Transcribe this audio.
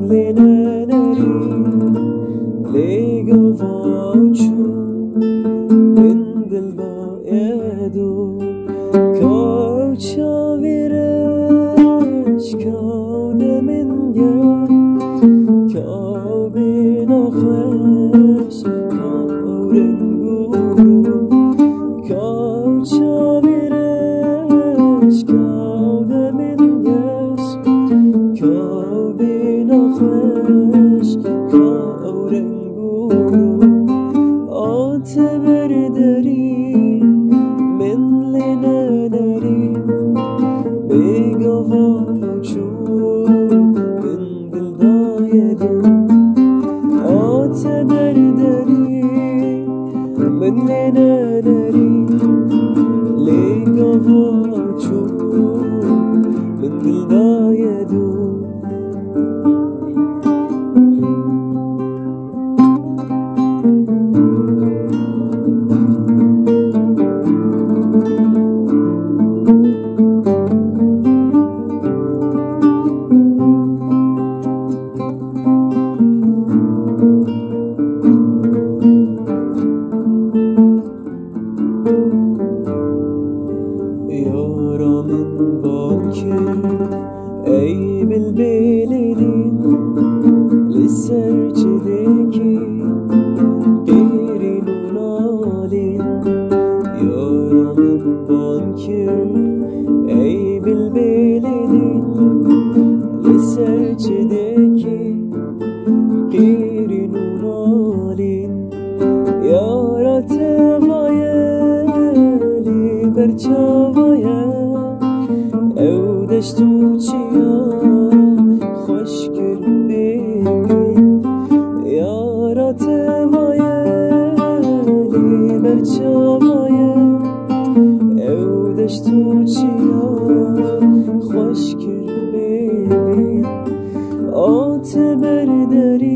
لننري لقفاوچو من دل بايدو كوچا ويرش كود من گم كو بناخش كورنگورو كوچا ويرش كود من گش كو بناخش كورنگورو آت برداري من لننري بقفاوچو من دل بايدو آت برداري من لننري لقفاوچو من دل بايدو Yaramın bakir ey bilbilin Lisserçedeki girin unalin Yaramın bakir ey bilbilin Lisserçedeki girin unalin Yarate vayeli berçavaya ev deştu çiya hoş gül bebin Yarate vayeli berçavaya ev deştu çiya hoş gül bebin At berderi